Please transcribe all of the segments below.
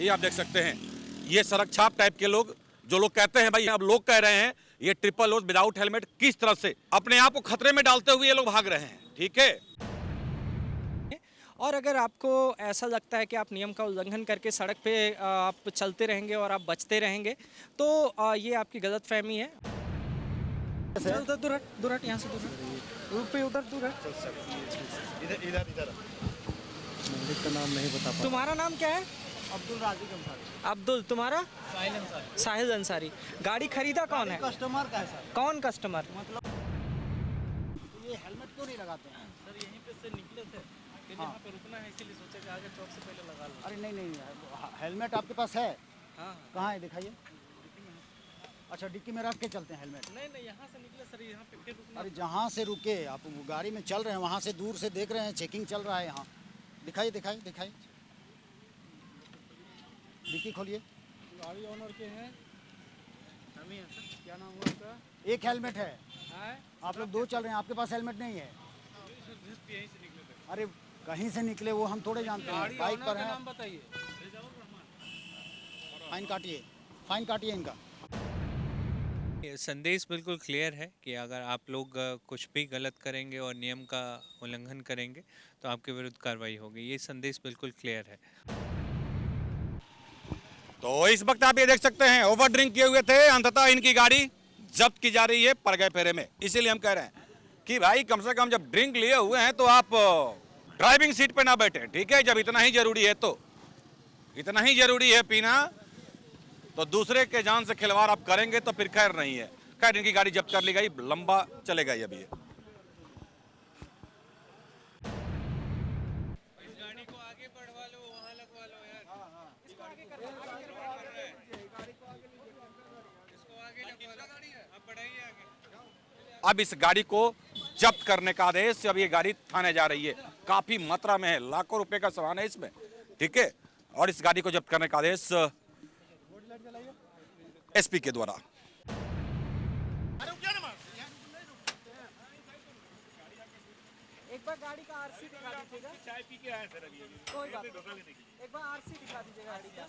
ये आप देख सकते हैं, ये सड़क छाप टाइप के लोग, जो लोग कहते हैं भाई, अब लोग कह रहे हैं ये ट्रिपल ओज विदाउट हेलमेट किस तरह से अपने आप को खतरे में डालते हुए ये लोग भाग रहे हैं। ठीक है, और अगर आपको ऐसा लगता है कि आप नियम का उल्लंघन करके सड़क पे आप चलते रहेंगे और आप बचते रहेंगे, तो ये आपकी गलतफहमी है। चल उधर दूर हट, दूर हट, यहाँ से दूर हट, रोड पे उधर दूर हट। इधर इधर इधर मालिक का नाम नहीं बता। तुम्हारा नाम क्या है? अब्दुल राजीक अंसारी। अब्दुल। तुम्हारा? साहिल अंसारी। साहिल अंसारी। गाड़ी खरीदा कौन है? कस्टमर का है सर। कौन कस्टमर? मतलब ये हेलमेट क्यों नहीं लगाते हैं? सर यहीं पे से निकले थे कि यहाँ पे रुकना है, इसीलिए सोचे कि आगे चौक से पहले लगा लो। अरे नहीं नहीं, हेलमेट आपके पास है? हाँ कहाँ है दिखाइए। अच्छा, डिक्की में रख के चलते हैं हेलमेट? नहीं नहीं, यहाँ से निकले सर, यहाँ पे फिर रुकना। अरे जहाँ से रुके आप गाड़ी में चल रहे हैं, वहाँ से दूर से देख रहे हैं, चेकिंग चल रहा है यहाँ। दिखाइए दिखाइए दिखाइए, डिक्की खोलिए। गाड़ी ऑनर के हैं, हम ही हैं सर। क्या नाम हुआ उनका? एक हेलमेट है, हाँ आप लोग दो चल रहे हैं, आपके पास हेलमेट नहीं है? सर, यहीं से निकले थे। अरे कहीं से निकले वो हम थोड़े जानते हैं, गाड़ी बाइक ऑनर पर का हैं। नाम बताइए। फाइन काटिए, फाइन काटिए इनका। ये संदेश बिल्कुल क्लियर है कि अगर आप लोग कुछ भी गलत करेंगे और नियम का उल्लंघन करेंगे तो आपके विरुद्ध कार्रवाई होगी। ये संदेश बिल्कुल क्लियर है। तो इस वक्त आप ये देख सकते हैं, ओवर ड्रिंक किए हुए थे, अंततः इनकी गाड़ी जब्त की जा रही है परगए फेरे में। इसीलिए हम कह रहे हैं कि भाई कम से कम जब ड्रिंक लिए हुए हैं तो आप ड्राइविंग सीट पे ना बैठे। ठीक है, जब इतना ही जरूरी है, तो इतना ही जरूरी है पीना, तो दूसरे के जान से खिलवाड़ आप करेंगे तो फिर खैर नहीं है। खैर इनकी गाड़ी जब्त कर ली गई, लंबा चलेगा ये अभी। इस गाड़ी को आगे बढ़वा लो, वहाँ लगवा लो यार। इसको आगे कर, आगे कर, इसको आगे लगवा लो। आप बढ़ाइए आगे। अब इस गाड़ी को जब्त करने का आदेश, अब ये गाड़ी थाने जा रही है। काफी मात्रा में है, लाखों रुपए का सामान है इसमें। ठीक है, और इस गाड़ी को जब्त करने का आदेश एसपी के द्वारा। एक बार गाड़ी का आरसी दिखा दीजिएगा। चाय पी के आए सर अभी। कोई बात नहीं, एक बार आरसी दिखा दीजिएगा गाड़ी का।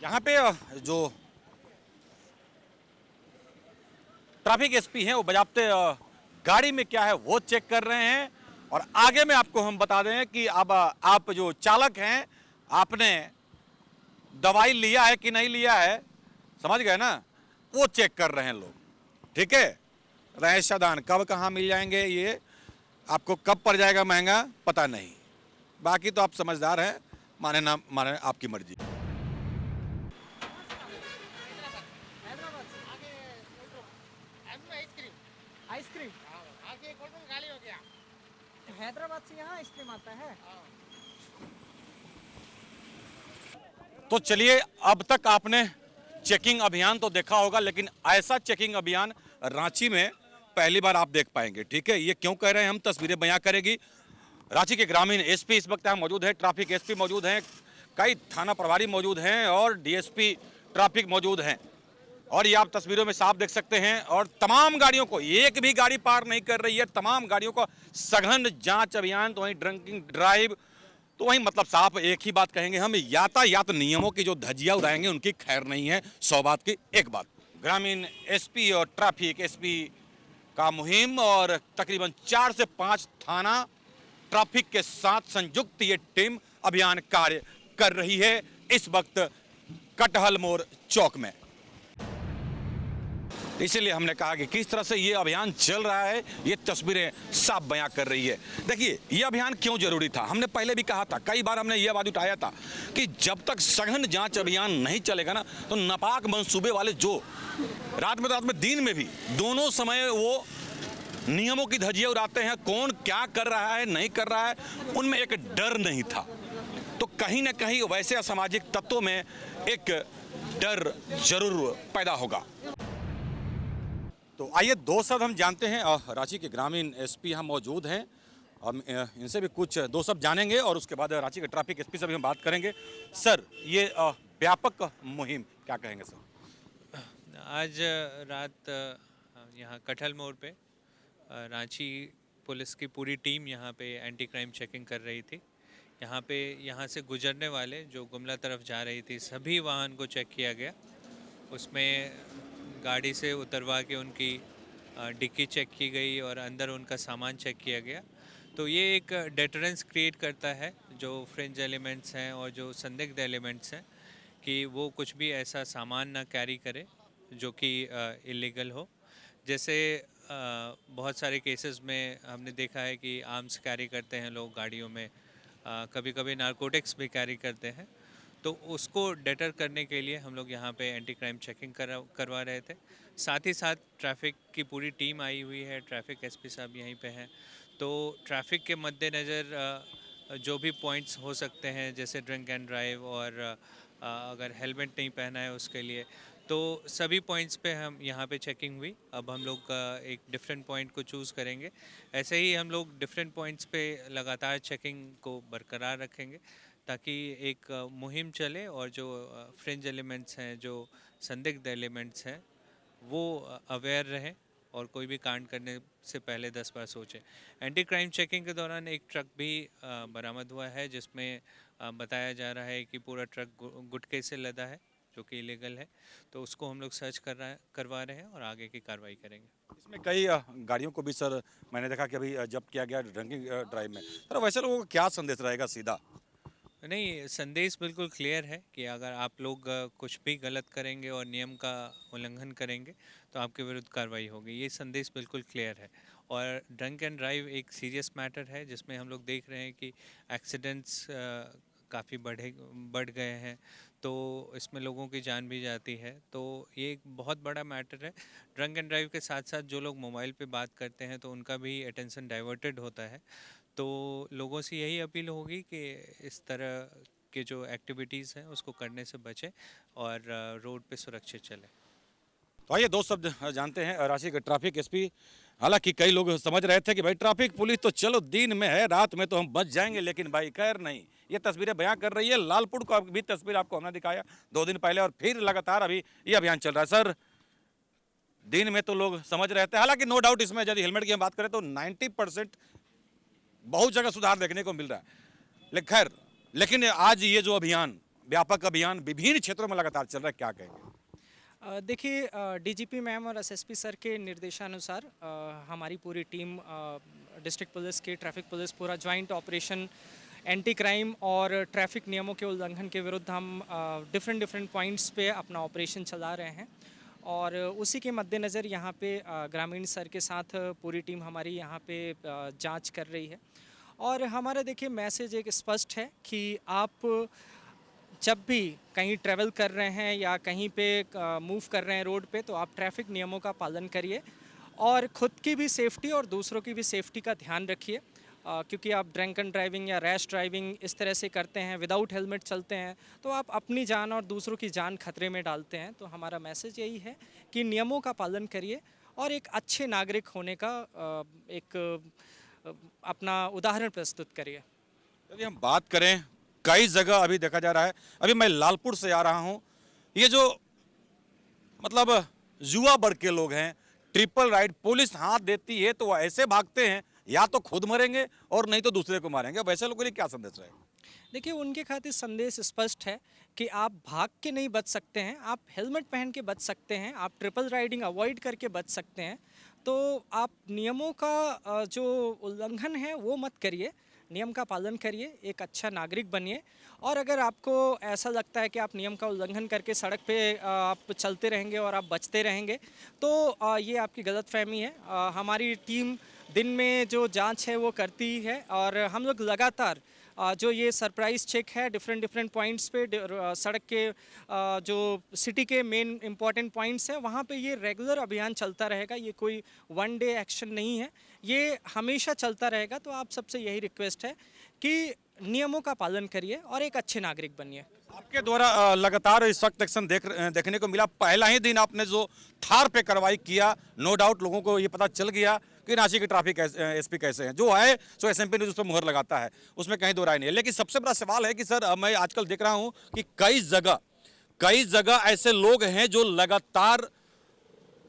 यहाँ पे जो ट्रैफिक एसपी हैं वो बजाते गाड़ी में क्या है वो चेक कर रहे हैं। और आगे में आपको हम बता दें कि अब आप जो चालक हैं, आपने दवाई लिया है कि नहीं लिया है, समझ गए ना, वो चेक कर रहे हैं लोग। ठीक है, रहे सावधान, कब कहाँ मिल जाएंगे ये आपको, कब पड़ जाएगा महंगा पता नहीं। बाकी तो आप समझदार हैं, माने ना माने आपकी मर्जी। आइसक्रीम हैदराबाद से यहाँ आइसक्रीम आता है। तो चलिए, अब तक आपने चेकिंग अभियान तो देखा होगा, लेकिन ऐसा चेकिंग अभियान रांची में पहली बार आप देख पाएंगे। ठीक है, ये क्यों कह रहे हैं हम, तस्वीरें बयां करेगी। रांची के ग्रामीण एसपी इस वक्त यहाँ मौजूद है, ट्रैफिक एसपी मौजूद हैं, कई थाना प्रभारी मौजूद हैं और डीएसपी ट्रैफिक मौजूद हैं। और ये आप तस्वीरों में साफ देख सकते हैं। और तमाम गाड़ियों को, एक भी गाड़ी पार नहीं कर रही है, तमाम गाड़ियों को सघन जांच अभियान। तो वहीं ड्रंकिंग ड्राइव, तो वहीं मतलब साफ एक ही बात कहेंगे हम, यातायात नियमों की जो धज्जियां उड़ाएंगे उनकी खैर नहीं है। 100 बात की एक बात। ग्रामीण एसपी और ट्रैफिक एसपी का मुहिम और तकरीबन 4 से 5 थाना ट्रैफिक के साथ संयुक्त ये टीम अभियान कार्य कर रही है इस वक्त कटहल मोड़ चौक में। इसीलिए हमने कहा कि किस तरह से ये अभियान चल रहा है, ये तस्वीरें साफ बयां कर रही है। देखिए, ये अभियान क्यों जरूरी था, हमने पहले भी कहा था, कई बार हमने ये आवाज उठाया था कि जब तक सघन जांच अभियान नहीं चलेगा ना, तो नापाक मंसूबे वाले जो रात में दिन में भी दोनों समय वो नियमों की धज्जियां उड़ाते हैं, कौन क्या कर रहा है नहीं कर रहा है, उनमें एक डर नहीं था। तो कहीं ना कहीं वैसे असामाजिक तत्वों में एक डर जरूर पैदा होगा। तो आइए दो शब्द हम जानते हैं, रांची के ग्रामीण एसपी यहाँ मौजूद हैं, हम इनसे भी कुछ दो शब्द जानेंगे और उसके बाद रांची के ट्रैफिक एसपी से भी हम बात करेंगे। सर, ये व्यापक मुहिम क्या कहेंगे सर? आज रात यहाँ कटहल मोड़ पे रांची पुलिस की पूरी टीम यहाँ पे एंटी क्राइम चेकिंग कर रही थी। यहाँ से गुजरने वाले जो गुमला तरफ जा रही थी सभी वाहन को चेक किया गया। उसमें गाड़ी से उतरवा के उनकी डिक्की चेक की गई और अंदर उनका सामान चेक किया गया। तो ये एक डेटरेंस क्रिएट करता है जो फ्रिंज एलिमेंट्स हैं और जो संदिग्ध एलिमेंट्स हैं कि वो कुछ भी ऐसा सामान ना कैरी करे जो कि इलीगल हो। जैसे बहुत सारे केसेस में हमने देखा है कि आर्म्स कैरी करते हैं लोग गाड़ियों में, कभी कभी नारकोटिक्स भी कैरी करते हैं। तो उसको डेटर करने के लिए हम लोग यहाँ पे एंटी क्राइम चेकिंग करवा रहे थे। साथ ही साथ ट्रैफिक की पूरी टीम आई हुई है, ट्रैफिक एसपी साहब यहीं पे हैं। तो ट्रैफिक के मद्देनज़र जो भी पॉइंट्स हो सकते हैं जैसे ड्रिंक एंड ड्राइव और अगर हेलमेट नहीं पहना है उसके लिए, तो सभी पॉइंट्स पे हम यहाँ पे चेकिंग हुई। अब हम लोग एक डिफरेंट पॉइंट को चूज़ करेंगे। ऐसे ही हम लोग डिफरेंट पॉइंट्स पे लगातार चेकिंग को बरकरार रखेंगे ताकि एक मुहिम चले और जो फ्रिंज एलिमेंट्स हैं, जो संदिग्ध एलिमेंट्स हैं, वो अवेयर रहें और कोई भी कांड करने से पहले 10 बार सोचें। एंटी क्राइम चेकिंग के दौरान एक ट्रक भी बरामद हुआ है जिसमें बताया जा रहा है कि पूरा ट्रक गुटखे से लदा है जो कि इलीगल है। तो उसको हम लोग सर्च करवा रहे हैं और आगे की कार्रवाई करेंगे। इसमें कई गाड़ियों को भी सर मैंने देखा कि अभी जब्त किया गया ड्रिंकिंग ड्राइव में। सर वैसे लोगों को क्या संदेश रहेगा सीधा? नहीं, संदेश बिल्कुल क्लियर है कि अगर आप लोग कुछ भी गलत करेंगे और नियम का उल्लंघन करेंगे तो आपके विरुद्ध कार्रवाई होगी। ये संदेश बिल्कुल क्लियर है। और ड्रंक एंड ड्राइव एक सीरियस मैटर है जिसमें हम लोग देख रहे हैं कि एक्सीडेंट्स काफ़ी बढ़ गए हैं, तो इसमें लोगों की जान भी जाती है। तो ये एक बहुत बड़ा मैटर है। ड्रंक एंड ड्राइव के साथ साथ जो लोग मोबाइल पे बात करते हैं तो उनका भी अटेंशन डाइवर्टेड होता है। तो लोगों से यही अपील होगी कि इस तरह के जो एक्टिविटीज़ हैं उसको करने से बचें और रोड पे सुरक्षित चलें। तो आइए 2 शब्द जानते हैं रांची के ट्रैफिक एसपी। हालांकि कई लोग समझ रहे थे कि भाई ट्रैफिक पुलिस तो चलो दिन में है, रात में तो हम बच जाएंगे, लेकिन भाई खैर नहीं। ये तस्वीरें बयां कर रही है। लालपुर का भी तस्वीर आपको हमने दिखाया 2 दिन पहले और फिर लगातार अभी ये अभियान चल रहा है। सर दिन में तो लोग समझ रहे थे, हालांकि नो डाउट इसमें यदि हेलमेट की हम बात करें तो 90% बहुत जगह सुधार देखने को मिल रहा है। लेकिन आज ये जो अभियान, व्यापक अभियान विभिन्न क्षेत्रों में लगातार चल रहा है, क्या कहेंगे? देखिए, डीजीपी मैम और एसएसपी सर के निर्देशानुसार हमारी पूरी टीम, डिस्ट्रिक्ट पुलिस की, ट्रैफिक पुलिस, पूरा ज्वाइंट ऑपरेशन एंटी क्राइम और ट्रैफिक नियमों के उल्लंघन के विरुद्ध हम डिफरेंट पॉइंट्स पे अपना ऑपरेशन चला रहे हैं। और उसी के मद्देनज़र यहाँ पे ग्रामीण सर के साथ पूरी टीम हमारी यहाँ पे जांच कर रही है। और हमारा देखिए मैसेज एक स्पष्ट है कि आप जब भी कहीं ट्रैवल कर रहे हैं या कहीं पे मूव कर रहे हैं रोड पे, तो आप ट्रैफिक नियमों का पालन करिए और ख़ुद की भी सेफ़्टी और दूसरों की भी सेफ़्टी का ध्यान रखिए। क्योंकि आप ड्रंक एंड ड्राइविंग या रैश ड्राइविंग इस तरह से करते हैं, विदाउट हेलमेट चलते हैं, तो आप अपनी जान और दूसरों की जान खतरे में डालते हैं। तो हमारा मैसेज यही है कि नियमों का पालन करिए और एक अच्छे नागरिक होने का एक अपना उदाहरण प्रस्तुत करिए। यदि हम बात करें, कई जगह अभी देखा जा रहा है, अभी मैं लालपुर से आ रहा हूँ, ये जो मतलब युवा वर्ग के लोग हैं, ट्रिपल राइड पुलिस हाथ देती है तो वो ऐसे भागते हैं, या तो खुद मरेंगे और नहीं तो दूसरे को मारेंगे। वैसे लोगों के लिए क्या संदेश रहेगा? देखिए, उनके खातिर संदेश स्पष्ट है कि आप भाग के नहीं बच सकते हैं, आप हेलमेट पहन के बच सकते हैं, आप ट्रिपल राइडिंग अवॉइड करके बच सकते हैं। तो आप नियमों का जो उल्लंघन है वो मत करिए, नियम का पालन करिए, एक अच्छा नागरिक बनिए। और अगर आपको ऐसा लगता है कि आप नियम का उल्लंघन करके सड़क पे आप चलते रहेंगे और आप बचते रहेंगे, तो ये आपकी गलतफहमी है। हमारी टीम दिन में जो जांच है वो करती है और हम लोग लगातार जो ये सरप्राइज़ चेक है डिफरेंट पॉइंट्स पे, सड़क के जो सिटी के मेन इम्पॉर्टेंट पॉइंट्स हैं वहाँ पे ये रेगुलर अभियान चलता रहेगा। ये कोई वन डे एक्शन नहीं है, ये हमेशा चलता रहेगा। तो आप सबसे यही रिक्वेस्ट है कि नियमों का पालन करिए और एक अच्छे नागरिक बनिए। आपके द्वारा लगातार सख्त एक्शन देखने को मिला। पहला ही दिन आपने जो थार पे कार्रवाई किया, नो डाउट लोगों को ये पता चल गया कि रांची के ट्रैफिक एसपी कैसे हैं। जो है सो एसएमपी न्यूज़ उस पर मुहर लगाता है, उसमें कहीं दो राय नहीं है। लेकिन सबसे बड़ा सवाल है कि सर मैं आजकल देख रहा हूं कि कई जगह ऐसे लोग हैं जो लगातार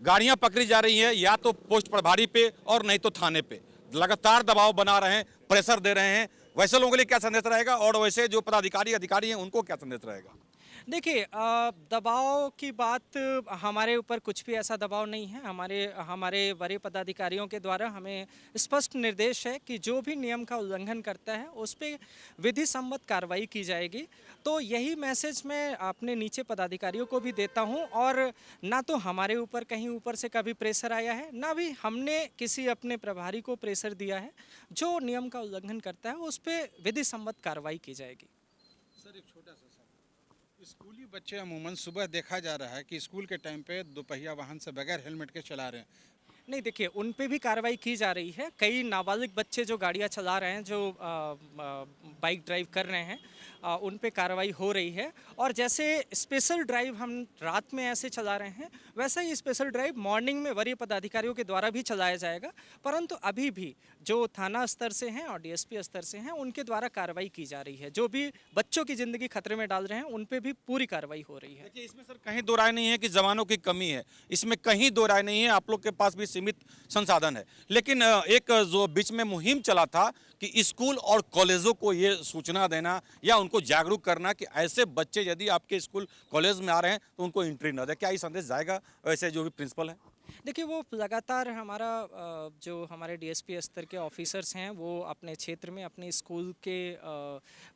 गाड़ियां पकड़ी जा रही हैं, या तो पोस्ट प्रभारी पे और नहीं तो थाने पे लगातार दबाव बना रहे हैं, प्रेशर दे रहे हैं वैसे लोगों के लिए क्या संदेश रहेगा और वैसे जो पदाधिकारी अधिकारी हैं उनको क्या संदेश रहेगा? देखिए दबाव की बात, हमारे ऊपर कुछ भी ऐसा दबाव नहीं है। हमारे हमारे वरीय पदाधिकारियों के द्वारा हमें स्पष्ट निर्देश है कि जो भी नियम का उल्लंघन करता है उस पर विधि सम्मत कार्रवाई की जाएगी। तो यही मैसेज मैं अपने नीचे पदाधिकारियों को भी देता हूं, और ना तो हमारे ऊपर कहीं ऊपर से कभी प्रेशर आया है, ना भी हमने किसी अपने प्रभारी को प्रेशर दिया है। जो नियम का उल्लंघन करता है उस पर विधि सम्मत कार्रवाई की जाएगी। सर एक छोटा सा सवाल, स्कूली बच्चे अमूमन सुबह देखा जा रहा है कि स्कूल के टाइम पे दोपहिया वाहन से बगैर हेलमेट के चला रहे हैं। नहीं, देखिए उन पे भी कार्रवाई की जा रही है। कई नाबालिग बच्चे जो गाड़ियां चला रहे हैं, जो बाइक ड्राइव कर रहे हैं, उन पे कार्रवाई हो रही है। और जैसे स्पेशल ड्राइव हम रात में ऐसे चला रहे हैं, वैसा ही स्पेशल ड्राइव मॉर्निंग में वरीय पदाधिकारियों के द्वारा भी चलाया जाएगा। परंतु अभी भी जो थाना स्तर से हैं और डीएसपी स्तर से हैं, उनके द्वारा कार्रवाई की जा रही है। जो भी बच्चों की ज़िंदगी खतरे में डाल रहे हैं उन पे भी पूरी कार्रवाई हो रही है। देखिए, इसमें सर कहीं दो राय नहीं है कि जवानों की कमी है, इसमें कहीं दो राय नहीं है। आप लोग के पास भी सीमित संसाधन है, लेकिन एक जो बीच में मुहिम चला था कि स्कूल और कॉलेजों को ये सूचना देना या उनको जागरूक करना कि ऐसे बच्चे यदि आपके स्कूल कॉलेज में आ रहे हैं तो उनको एंट्री न दे। क्या ये संदेश जाएगा वैसे जो भी प्रिंसिपल है? देखिए, वो लगातार हमारा जो हमारे डीएसपी स्तर के ऑफिसर्स हैं, वो अपने क्षेत्र में अपने स्कूल के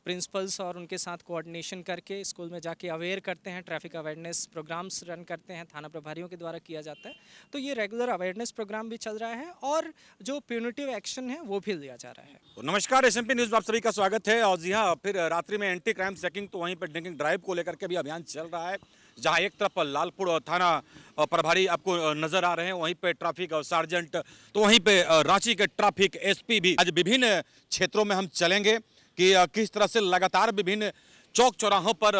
प्रिंसिपल्स और उनके साथ कोऑर्डिनेशन करके स्कूल में जाके अवेयर करते हैं। ट्रैफिक अवेयरनेस प्रोग्राम्स रन करते हैं, थाना प्रभारियों के द्वारा किया जाता है। तो ये रेगुलर अवेयरनेस प्रोग्राम भी चल रहा है और जो प्यूनिटिव एक्शन है वो भी लिया जा रहा है। तो नमस्कार, एसएमपी न्यूज़ में आप सभी का स्वागत है। और जी हाँ, फिर रात्रि में एंटी क्राइम चेकिंग, तो वहीं पर ड्रिंकिंग ड्राइव को लेकर के भी अभियान चल रहा है। जहां एक तरफ लालपुर थाना प्रभारी आपको नजर आ रहे हैं, वहीं पे ट्रैफिक सार्जेंट, तो वहीं पे रांची के ट्रैफिक एसपी भी। आज विभिन्न क्षेत्रों में हम चलेंगे कि किस तरह से लगातार विभिन्न चौक चौराहों पर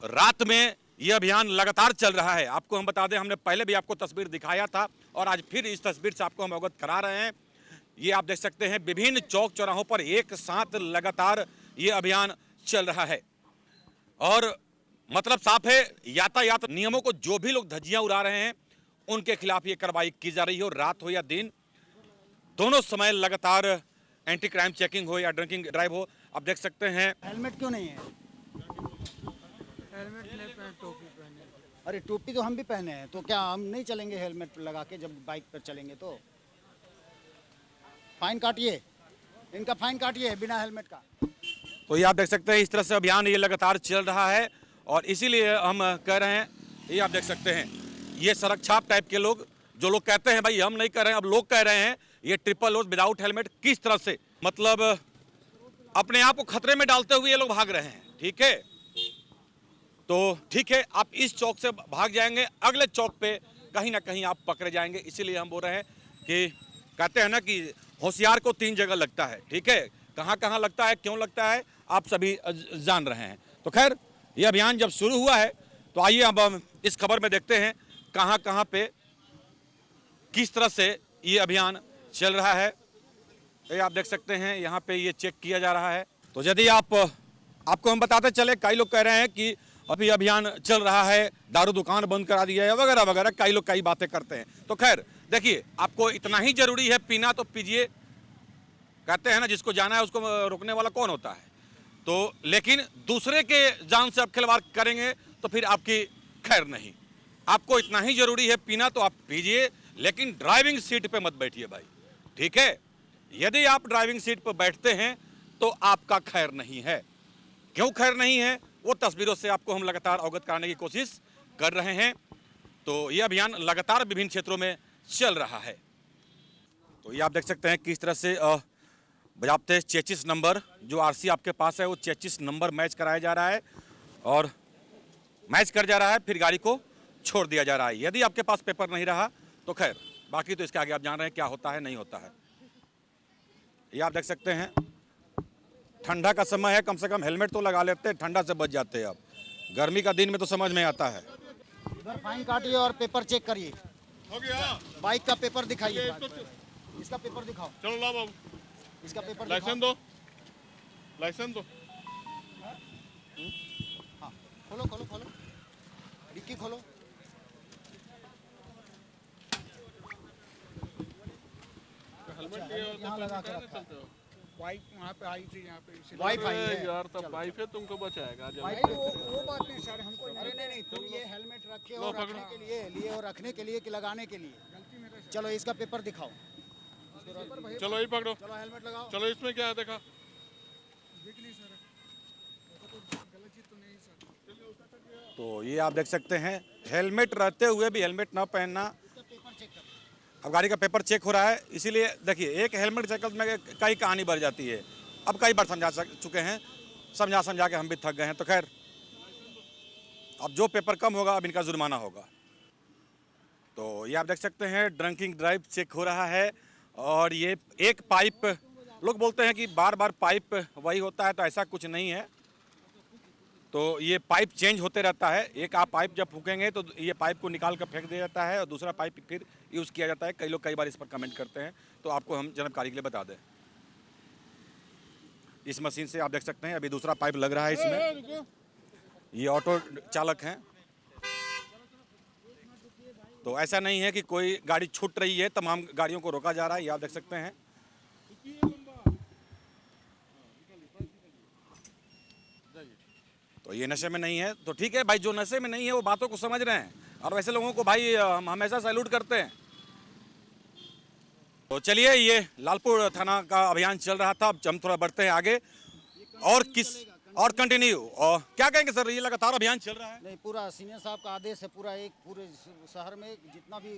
रात में ये अभियान लगातार चल रहा है। आपको हम बता दें, हमने पहले भी आपको तस्वीर दिखाया था और आज फिर इस तस्वीर से आपको हम अवगत करा रहे हैं। ये आप देख सकते हैं, विभिन्न चौक चौराहों पर एक साथ लगातार ये अभियान चल रहा है। और मतलब साफ है, यातायात नियमों को जो भी लोग धज्जियां उड़ा रहे हैं उनके खिलाफ ये कार्रवाई की जा रही हो। रात हो या दिन, दोनों समय लगातार एंटी क्राइम चेकिंग हो या ड्रिंकिंग ड्राइव हो। आप देख सकते हैं। हेलमेट क्यों नहीं है? हेलमेट नहीं पहने, टोपी पहने। अरे टोपी तो हम भी पहने हैं, तो क्या हम नहीं चलेंगे हेलमेट लगा के? जब बाइक पर चलेंगे तो फाइन काटिए, इनका फाइन काटिए बिना हेलमेट का। तो ये आप देख सकते हैं, इस तरह से अभियान ये लगातार चल रहा है। और इसीलिए हम कह रहे हैं, ये आप देख सकते हैं, ये सड़क छाप टाइप के लोग, जो लोग कहते हैं भाई हम नहीं कर रहे हैं, अब लोग कह रहे हैं ये ट्रिपल लोड विदाउट हेलमेट किस तरह से, मतलब अपने आप को खतरे में डालते हुए ये लोग भाग रहे हैं। ठीक है, तो ठीक है, आप इस चौक से भाग जाएंगे, अगले चौक पे कहीं ना कहीं आप पकड़े जाएंगे। इसीलिए हम बोल रहे हैं कि कहते हैं ना कि होशियार को 3 जगह लगता है। ठीक है, कहाँ कहाँ लगता है, क्यों लगता है, आप सभी जान रहे हैं। तो खैर, ये अभियान जब शुरू हुआ है तो आइए अब हम इस खबर में देखते हैं कहाँ कहाँ पे किस तरह से ये अभियान चल रहा है। ये आप देख सकते हैं, यहाँ पे ये चेक किया जा रहा है। तो यदि आपको हम बताते चले, कई लोग कह रहे हैं कि अभी अभियान चल रहा है, दारू दुकान बंद करा दिया है वगैरह वगैरह, कई लोग कई बातें करते हैं। तो खैर देखिए, आपको इतना ही जरूरी है, पीना तो पीजिए। कहते हैं ना, जिसको जाना है उसको रोकने वाला कौन होता है। तो लेकिन दूसरे के जान से आप खिलवाड़ करेंगे तो फिर आपकी खैर नहीं। आपको इतना ही जरूरी है पीना तो आप पीजिए, लेकिन ड्राइविंग सीट पे मत बैठिए भाई। ठीक है, यदि आप ड्राइविंग सीट पर बैठते हैं तो आपका खैर नहीं है। क्यों खैर नहीं है, वो तस्वीरों से आपको हम लगातार अवगत कराने की कोशिश कर रहे हैं। तो ये अभियान लगातार विभिन्न क्षेत्रों में चल रहा है। तो ये आप देख सकते हैं किस तरह से बजाबते 33 नंबर जो आरसी आपके पास है, वो 33 नंबर मैच कराया जा रहा है और मैच कर जा रहा है, फिर गाड़ी को छोड़ दिया जा रहा है। यदि आपके पास पेपर नहीं रहा तो खैर, बाकी तो इसके आगे आप जान रहे हैं क्या होता है, नहीं होता है। ये आप देख सकते हैं, ठंडा का समय है, कम से कम हेलमेट तो लगा लेते हैं, ठंडा से बच जाते हैं। अब गर्मी का दिन में तो समझ में आता है। इधर फाइन काटिए और पेपर चेक करिए। हो गया, बाइक का पेपर दिखाइए, इसका पेपर दिखाओ, चलो ला बाबू, इसका पेपर लाइसेंस दो, लाइसेंस दो। हाँ, खोलो खोलो खोलो, डिक्की खोलो। हेलमेट लिए हो तो यहाँ लगा के पहन के रखा चलते हो। वाइफ वहाँ पे आई थी यहाँ पे इसीलिए। वाईफाई है यार तब वाइफ है तुमको बचाएगा जब भाई वो बात नहीं सर हमको अरे नहीं तुम ये हेलमेट रखे और रखने के लिए और रखने के लिए कि लगाने के लिए चलो इसका पेपर दिखाओ चलो ही पकड़ो चलो हेलमेट लगाओ चलो इसमें क्या है देखा तो ये आप देख सकते हैं हेलमेट रहते हुए भी हेलमेट ना पहनना। अब गाड़ी का पेपर चेक हो रहा है, इसीलिए देखिए एक हेलमेट चेक में कई कहानी बढ़ जाती है। अब कई बार समझा चुके हैं, समझा के हम भी थक गए हैं। तो खैर अब जो पेपर कम होगा अब इनका जुर्माना होगा। तो ये आप देख सकते हैं ड्रंकिंग ड्राइव चेक हो रहा है। और ये एक पाइप, लोग बोलते हैं कि बार बार पाइप वही होता है, तो ऐसा कुछ नहीं है। तो ये पाइप चेंज होते रहता है। एक आप पाइप जब फूकेंगे तो ये पाइप को निकाल कर फेंक दिया जाता है और दूसरा पाइप फिर यूज़ किया जाता है। कई लोग कई बार इस पर कमेंट करते हैं, तो आपको हम जानकारी के लिए बता दें। इस मशीन से आप देख सकते हैं अभी दूसरा पाइप लग रहा है इसमें। ये ऑटो चालक हैं, तो ऐसा नहीं है कि कोई गाड़ी छूट रही है, तमाम गाड़ियों को रोका जा रहा है। ये आप देख सकते हैं। तो ये नशे में नहीं है तो ठीक है भाई, जो नशे में नहीं है वो बातों को समझ रहे हैं, और वैसे लोगों को भाई हम हमेशा सैल्यूट करते हैं। तो चलिए, ये लालपुर थाना का अभियान चल रहा था, अब हम थोड़ा बढ़ते हैं आगे और कंटिन्यू। और क्या कहेंगे सर, ये लगातार अभियान चल रहा है? नहीं, पूरा सीनियर साहब का आदेश है, पूरे शहर में जितना भी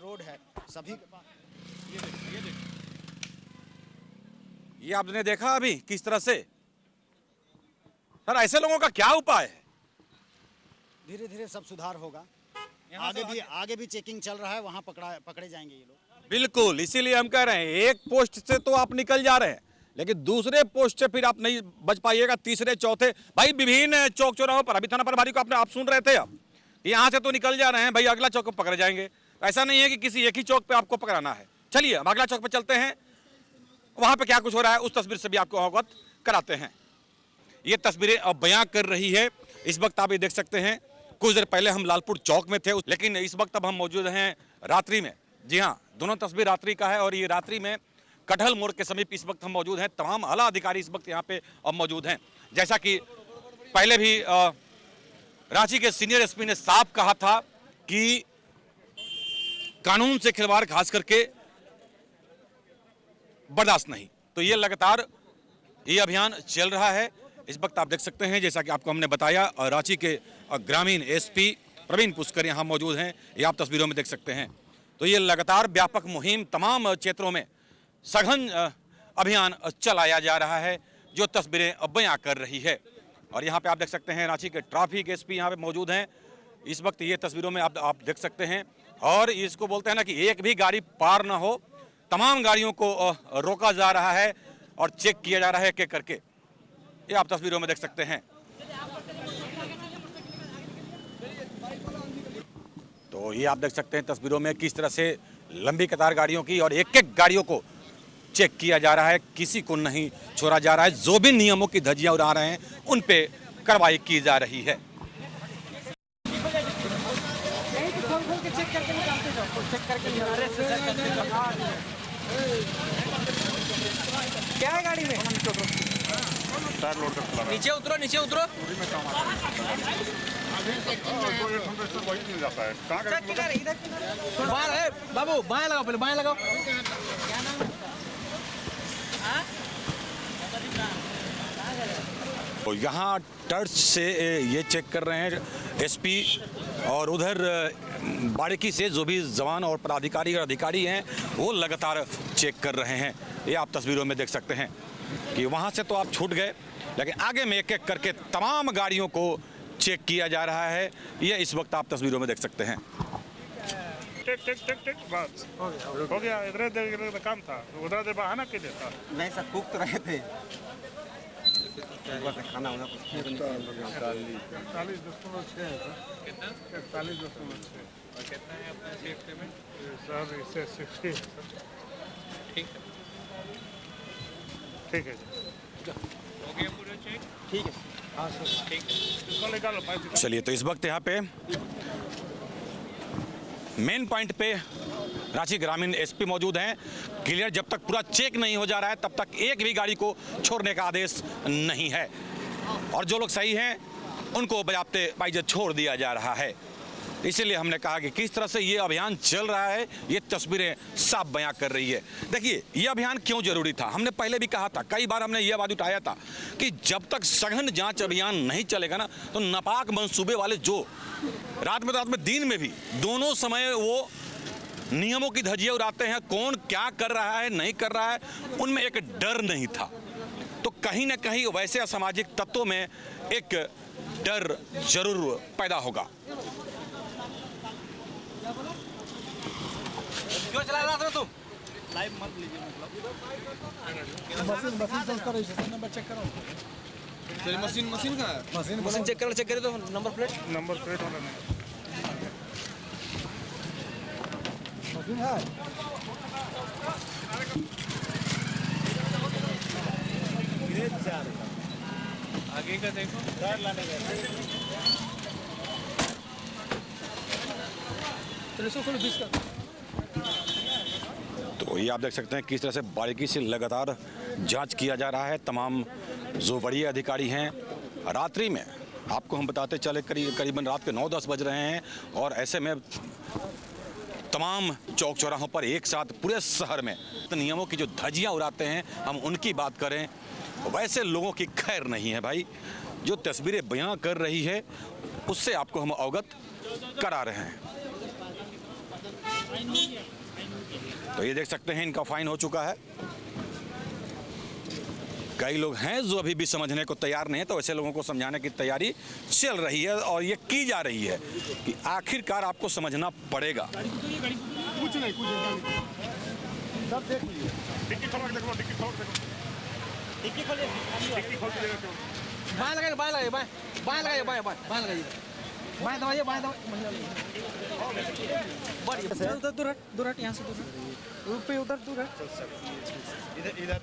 रोड है सभी के पास। ये आपने देखा अभी किस तरह से। सर ऐसे लोगों का क्या उपाय है? धीरे धीरे सब सुधार होगा। आगे भी चेकिंग चल रहा है, वहाँ पकड़े जाएंगे ये लोग। बिल्कुल, इसीलिए हम कह रहे हैं एक पोस्ट से तो आप निकल जा रहे हैं, लेकिन दूसरे पोस्ट से फिर आप नहीं बच पाइएगा, तीसरे चौथे। भाई विभिन्न चौक चौराहों पर अभी थाना प्रभारी को आप सुन रहे थे, अब यहाँ से तो निकल जा रहे हैं भाई, अगला चौक पर पकड़े जाएंगे। ऐसा नहीं है कि किसी एक ही चौक पे आपको पकड़ाना है। चलिए हम अगला चौक पे चलते हैं, वहाँ पे क्या कुछ हो रहा है उस तस्वीर से भी आपको अवगत कराते हैं। ये तस्वीरें अब बयां कर रही है। इस वक्त आप ये देख सकते हैं, कुछ देर पहले हम लालपुर चौक में थे, लेकिन इस वक्त अब हम मौजूद हैं रात्रि में। जी हाँ, दोनों तस्वीर रात्रि का है, और ये रात्रि में कटहल मोड़ के समीप इस वक्त हम मौजूद हैं। तमाम आला अधिकारी इस वक्त यहाँ पे अब मौजूद हैं। जैसा कि पहले भी रांची के सीनियर एसपी ने साफ कहा था कि कानून से खिलवाड़ खास करके बर्दाश्त नहीं। तो ये लगातार ये अभियान चल रहा है। इस वक्त आप देख सकते हैं, जैसा कि आपको हमने बताया, रांची के ग्रामीण एसपी प्रवीण पुष्कर यहाँ मौजूद हैं, ये आप तस्वीरों में देख सकते हैं। तो ये लगातार व्यापक मुहिम तमाम क्षेत्रों में सघन अभियान चलाया जा रहा है, जो तस्वीरें अब बयां कर रही है। और यहाँ पे आप देख सकते हैं रांची के ट्रैफिक एसपी यहाँ पे मौजूद हैं। इस वक्त ये तस्वीरों में आप देख सकते हैं, और इसको बोलते हैं ना कि एक भी गाड़ी पार ना हो, तमाम गाड़ियों को रोका जा रहा है और चेक किया जा रहा है एक-एक करके। ये आप तस्वीरों में देख सकते हैं। तो ये आप देख सकते हैं तस्वीरों में किस तरह से लंबी कतार गाड़ियों की, और एक-एक गाड़ियों को चेक किया जा रहा है, किसी को नहीं छोड़ा जा रहा है। जो भी नियमों की धज्जियां उड़ा रहे हैं उन पे कार्रवाई की जा रही है। क्या है गाड़ी में? नीचे उतरो, नीचे उतरो। बाबू बाएं लगाओ, पहले बाएं लगाओ। तो यहाँ टर्च से ये चेक कर रहे हैं एसपी, और उधर बारीकी से जो भी जवान और पदाधिकारी और अधिकारी हैं वो लगातार चेक कर रहे हैं। ये आप तस्वीरों में देख सकते हैं कि वहाँ से तो आप छूट गए, लेकिन आगे में एक एक करके तमाम गाड़ियों को चेक किया जा रहा है। ये इस वक्त आप तस्वीरों में देख सकते हैं। टिक बस हो गया। इधर काम था, उधर से बहाना के लिए था। नहीं सर, फूक तो रहे थे। खाना होना कुछ 41.6 है कितना? 41.6। और कितना है अपना सेफ पेमेंट? सर इससे 60 है सर। ठीक है, ठीक है हो गया पूरा चेक? ठीक है। हाँ सर, ठीक है। इसको निकालो पैसे। चलिए, तो इस वक्त यहाँ पे मेन पॉइंट पे रांची ग्रामीण एसपी मौजूद हैं। क्लियर, जब तक पूरा चेक नहीं हो जा रहा है तब तक एक भी गाड़ी को छोड़ने का आदेश नहीं है। और जो लोग सही हैं उनको बजाते बाइज्जत छोड़ दिया जा रहा है। इसीलिए हमने कहा कि किस तरह से ये अभियान चल रहा है, ये तस्वीरें साफ बयां कर रही है। देखिए, ये अभियान क्यों जरूरी था, हमने पहले भी कहा था, कई बार हमने ये आवाज उठाया था कि जब तक सघन जांच अभियान नहीं चलेगा ना, तो नापाक मंसूबे वाले जो रात में दिन में भी दोनों समय वो नियमों की धज्जियां उड़ाते हैं, कौन क्या कर रहा है नहीं कर रहा है, उनमें एक डर नहीं था। तो कहीं ना कहीं वैसे असामाजिक तत्वों में एक डर जरूर पैदा होगा। क्यों चला रहा था तुम? लाइव मत लीजिए, मतलब नंबर चेक करो। मशीन का मशीन चेक करे तो नंबर प्लेट होना नहीं। मशीन है। आगे का देखो। तो ये आप देख सकते हैं किस तरह से बारीकी से लगातार जांच किया जा रहा है। तमाम जो बड़े अधिकारी हैं, रात्रि में आपको हम बताते चले करीबन रात के 9-10 बज रहे हैं, और ऐसे में तमाम चौक चौराहों पर एक साथ पूरे शहर में नियमों की जो धज्जियां उड़ाते हैं, हम उनकी बात करें, वैसे लोगों की खैर नहीं है भाई। जो तस्वीरें बयां कर रही है उससे आपको हम अवगत करा रहे हैं। तो ये देख सकते हैं इनका फाइन हो चुका है। कई लोग हैं जो अभी भी समझने को तैयार नहीं है, तो ऐसे लोगों को समझाने की तैयारी चल रही है और ये की जा रही है कि आखिरकार आपको समझना पड़ेगा। कुछ नहीं सब देख लीजिए। डिक्की खोल के देखो, डिक्की खोल के देखो। डिक्की खोलिए, डिक्की खोल के देखो। बाएं लगाइए, बाएं लगाइए, बाएं लगाइए, बाएं लगाइए, बाएं दबाइए, बाएं उधर दूर हट, यहाँ से दूर हट, पे उधर दूर हट। इधर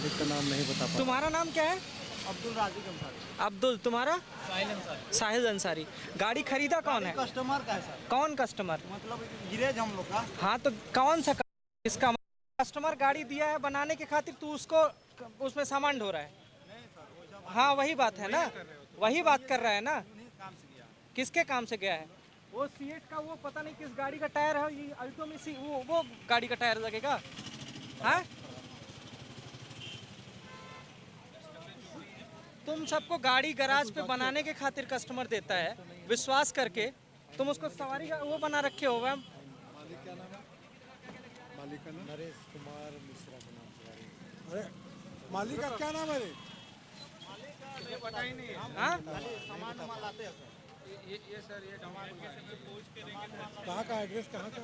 का नाम नहीं बता पा। तुम्हारा नाम क्या है? अब्दुल राजीक अंसारी। अब्दुल, तुम्हारा? साहिल अंसारी। साहिल अंसारी। गाड़ी खरीदा कौन है? कस्टमर का है सर, कौन कस्टमर? मतलब गिरेज हम लोग का। हाँ, तो कौन सा इसका कस्टमर गाड़ी दिया है बनाने के खातिर, तू उसको उसमें सामान ढो रहा है? हाँ, वही बात है ना, वही बात कर रहा है ना। किसके काम से गया है? वो सीएट का, वो पता नहीं किस गाड़ी का टायर है, ये अल्टो में वो गाड़ी का टायर लगेगा। हाँ, तुम सबको गाड़ी गैराज पे बनाने के खातिर कस्टमर देता है, विश्वास करके तुम उसको सवारी का वो बना रखे हो। मैम, मालिक क्या नाम है? मालिक का नाम नरेश कुमार मिश्रा का नाम से। अरे मालिक का क्या नाम है रे? पता ही नहीं है। हाँ, सामान वामान लाते हैं सर। ये सर, ये कहाँ का एड्रेस, कहाँ का?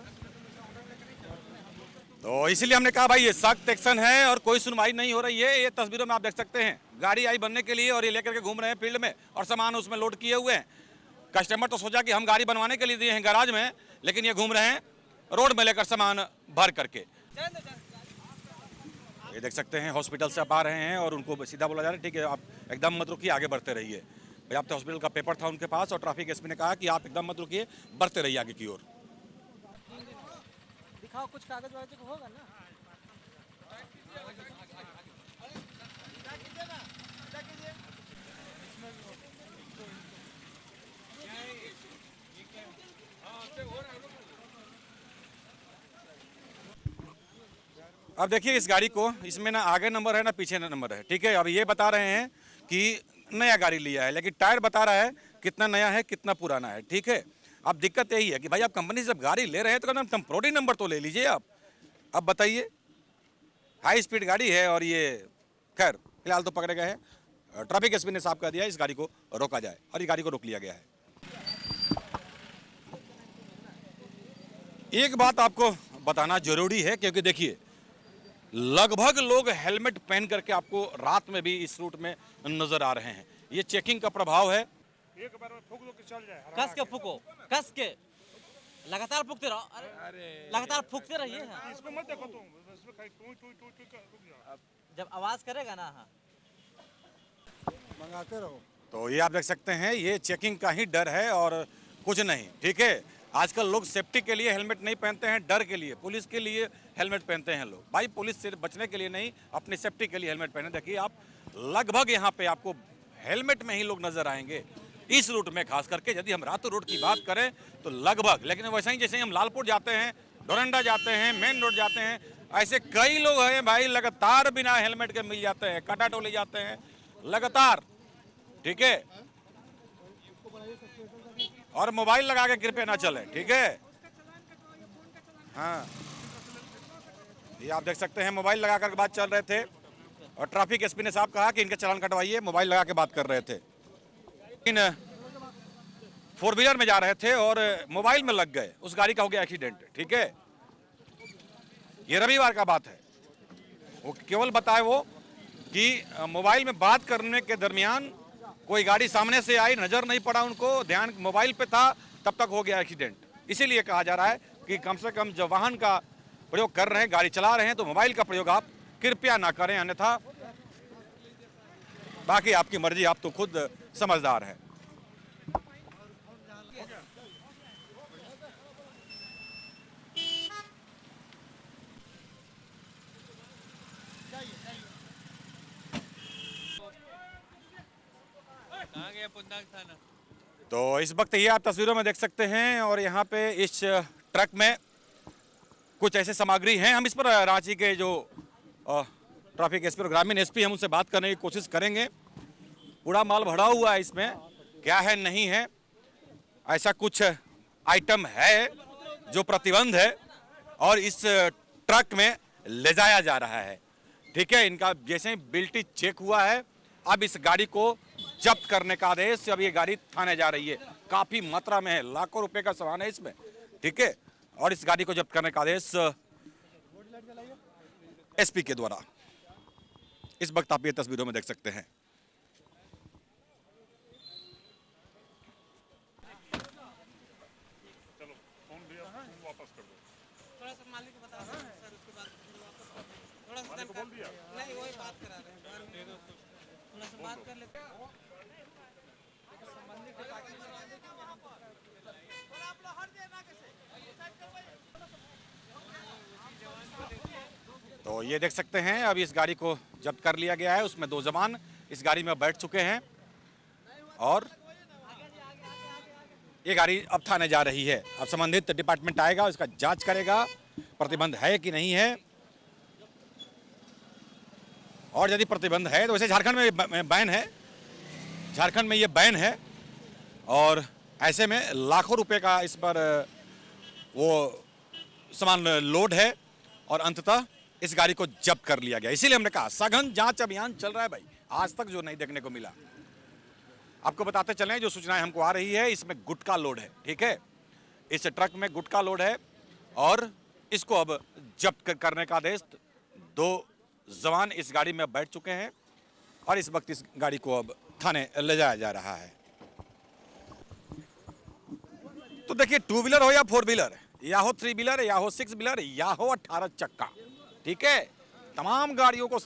तो इसलिए हमने कहा भाई ये सख्त एक्शन है और कोई सुनवाई नहीं हो रही है। ये तस्वीरों में आप देख सकते हैं, गाड़ी आई बनने के लिए और ये लेकर के घूम रहे हैं फील्ड में और सामान उसमें लोड किए हुए हैं। कस्टमर तो सोचा कि हम गाड़ी बनवाने के लिए दिए हैं गैराज में, लेकिन ये घूम रहे हैं रोड में लेकर सामान भर करके। ये देख सकते हैं हॉस्पिटल से आप आ रहे हैं और उनको सीधा बोला जा रहा है ठीक है आप एकदम मत रुकिए, आगे बढ़ते रहिए। भाई आप तो हॉस्पिटल का पेपर था उनके पास और ट्रैफिक एसपी ने कहा कि आप एकदम मत रुकिए, बढ़ते रहिए आगे की ओर। दिखाओ कुछ कागज वागज होगा ना। अब देखिए इस गाड़ी को, इसमें ना आगे नंबर है ना पीछे नंबर है, ठीक है। अब ये बता रहे हैं कि नया गाड़ी लिया है, लेकिन टायर बता रहा है कितना नया है कितना पुराना है, ठीक है। अब दिक्कत यही है कि भाई आप कंपनी से जब गाड़ी ले रहे हैं तो कम टेम्पोररी नंबर तो ले लीजिए आप। अब बताइए, हाई स्पीड गाड़ी है और ये खैर फिलहाल तो पकड़े गए हैं। ट्रैफिक एसपी ने साफ कर दिया इस गाड़ी को रोका जाए और ये गाड़ी को रोक लिया गया है। एक बात आपको बताना जरूरी है क्योंकि देखिए लगभग लोग हेलमेट पहन करके आपको रात में भी इस रूट में नजर आ रहे हैं। ये चेकिंग का प्रभाव है। एक बार में फूक दो कि चल जाए। कस के फूको, कस के लगातार फूकते रहो। अरे लगातार फूकते रहिए। इसमें मत देखो तुम, इसमें खाली टू टू टू टू रुक जाओ। जब आवाज करेगा ना, हाँ मंगाते रहो। तो ये आप देख सकते हैं ये चेकिंग का ही डर है और कुछ नहीं, ठीक है। आजकल लोग सेफ्टी के लिए हेलमेट नहीं पहनते हैं, डर के लिए, पुलिस के लिए हेलमेट पहनते हैं लोग। भाई पुलिस से बचने के लिए नहीं, अपनी सेफ्टी के लिए हेलमेट पहने। देखिए आप लगभग यहाँ पे आपको हेलमेट में ही लोग नजर आएंगे इस रूट में, खास करके यदि हम रातू रोड की बात करें तो लगभग। लेकिन वैसे ही जैसे हम लालपुर जाते हैं, डोरंडा जाते हैं, मेन रोड जाते हैं, ऐसे कई लोग हैं भाई लगातार बिना हेलमेट के मिल जाते हैं, काटा टोले जाते हैं लगातार, ठीक है। और मोबाइल लगा के कृपया ना चले, ठीक है। हाँ, ये आप देख सकते हैं मोबाइल लगा कर बात चल रहे थे और ट्रैफिक एसपी ने साहब कहा कि इनके चालान कटवाइए, मोबाइल लगा के बात कर रहे थे। लेकिन 4 व्हीलर में जा रहे थे और मोबाइल में लग गए, उस गाड़ी का हो गया एक्सीडेंट, ठीक है। ये रविवार का बात है। वो केवल बताए वो कि मोबाइल में बात करने के दरमियान कोई गाड़ी सामने से आई, नजर नहीं पड़ा उनको, ध्यान मोबाइल पे था, तब तक हो गया एक्सीडेंट। इसीलिए कहा जा रहा है कि कम से कम जब वाहन का प्रयोग कर रहे हैं, गाड़ी चला रहे हैं, तो मोबाइल का प्रयोग आप कृपया ना करें, अन्यथा बाकी आपकी मर्जी, आप तो खुद समझदार हैं। कहाँ गया पुंदाग थाना? तो इस वक्त ये आप तस्वीरों में देख सकते हैं और यहाँ पे इस ट्रक में कुछ ऐसे सामग्री हैं। हम इस पर रांची के जो ट्रैफिक एसपी और ग्रामीण एसपी, हम उनसे बात करने की कोशिश करेंगे। पूरा माल भरा हुआ है, इसमें क्या है नहीं है, ऐसा कुछ आइटम है जो प्रतिबंध है और इस ट्रक में ले जाया जा रहा है, ठीक है। इनका जैसे ही बिल्टी चेक हुआ है, अब इस गाड़ी को जब्त करने का आदेश, अब ये गाड़ी थाने जा रही है। काफी मात्रा में है, लाखों रुपए का सामान है इसमें, ठीक है। और इस गाड़ी को जब्त करने का आदेश एसपी के द्वारा इस वक्त आप ये तस्वीरों में देख सकते हैं। थोड़ा सा मालिक बता रहे हैं सर, उसके बाद थोड़ा सा नहीं, वही बात करा रहे हैं, थोड़ा सा बात कर लेते हैं। तो ये देख सकते हैं अब इस गाड़ी को जब्त कर लिया गया है। उसमें 2 जवान इस गाड़ी में बैठ चुके हैं और ये गाड़ी अब थाने जा रही है। अब संबंधित डिपार्टमेंट आएगा, इसका जांच करेगा, प्रतिबंध है कि नहीं है। और यदि प्रतिबंध है तो वैसे झारखंड में बैन है, झारखंड में ये बैन है और ऐसे में लाखों रुपए का इस पर वो सामान लोड है और अंततः इस गाड़ी को जब्त कर लिया गया। इसीलिए हमने कहा सघन जांच अभियान चल रहा है भाई, आज तक जो नहीं देखने को मिला। आपको बताते चलें, जो सूचनाएं हमको आ रही है, इसमें गुटखा लोड है, ठीक है। इस ट्रक में गुटखा लोड है और इसको अब जब्त करने का आदेश, 2 जवान इस गाड़ी में बैठ चुके हैं और इस वक्त इस गाड़ी को अब थाने ले जाया जा रहा है। तो देखिए 2 व्हीलर हो या 4 व्हीलर, या हो 3 व्हीलर, या हो 6 व्हीलर, या हो 18 चक्का, ठीक है, तमाम गाड़ियों को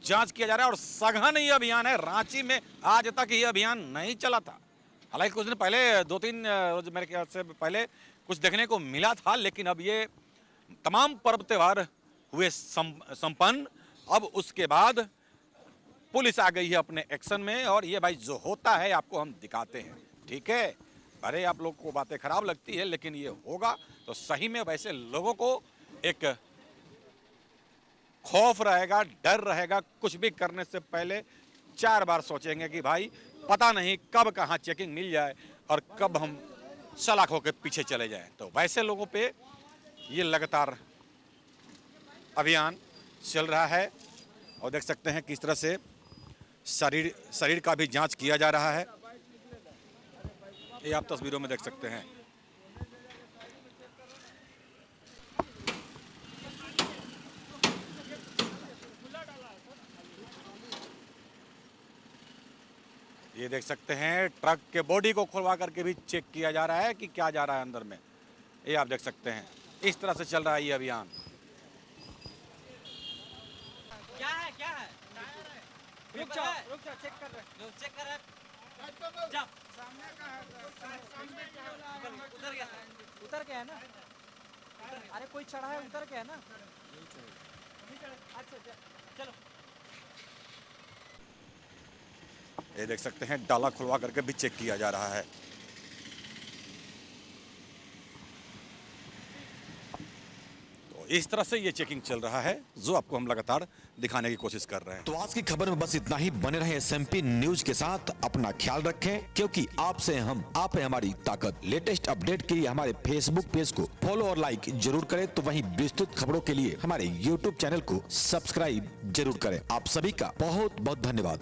जांच किया जा रहा है और सघन ये अभियान है। रांची में आज तक ये अभियान नहीं चला था, हालांकि कुछ दिन पहले 2-3 रोज मेरे ख्याल से पहले कुछ देखने को मिला था, लेकिन अब ये तमाम पर्व त्योहार हुए संपन्न। अब उसके बाद पुलिस आ गई है अपने एक्शन में और ये भाई जो होता है आपको हम दिखाते हैं, ठीक है। अरे आप लोग को बातें खराब लगती है, लेकिन ये होगा तो सही में वैसे लोगों को एक खौफ रहेगा, डर रहेगा, कुछ भी करने से पहले 4 बार सोचेंगे कि भाई पता नहीं कब कहाँ चेकिंग मिल जाए और कब हम सलाख होकर पीछे चले जाएं। तो वैसे लोगों पे ये लगातार अभियान चल रहा है और देख सकते हैं किस तरह से शरीर का भी जांच किया जा रहा है, ये आप तस्वीरों में देख सकते हैं। ये देख सकते हैं ट्रक के बॉडी को खुलवा करके भी चेक किया जा रहा है कि क्या जा रहा है अंदर में, ये आप देख सकते हैं। इस तरह से चल रहा है ये अभियान। क्या है रुक जाओ चेक कर रहे हैं, उतर गया है ना? अरे कोई चढ़ा है, उतर गया है ना? अच्छा चलो। ये देख सकते हैं डाला खुलवा करके भी चेक किया जा रहा है। तो इस तरह से ये चेकिंग चल रहा है, जो आपको हम लगातार दिखाने की कोशिश कर रहे हैं। तो आज की खबर में बस इतना ही। बने रहे SMP न्यूज के साथ। अपना ख्याल रखें, क्योंकि आपसे हम, आप है हमारी ताकत। लेटेस्ट अपडेट के लिए हमारे फेसबुक पेज को फॉलो और लाइक जरूर करें। तो वहीं विस्तृत खबरों के लिए हमारे YouTube चैनल को सब्सक्राइब जरूर करें। आप सभी का बहुत बहुत धन्यवाद।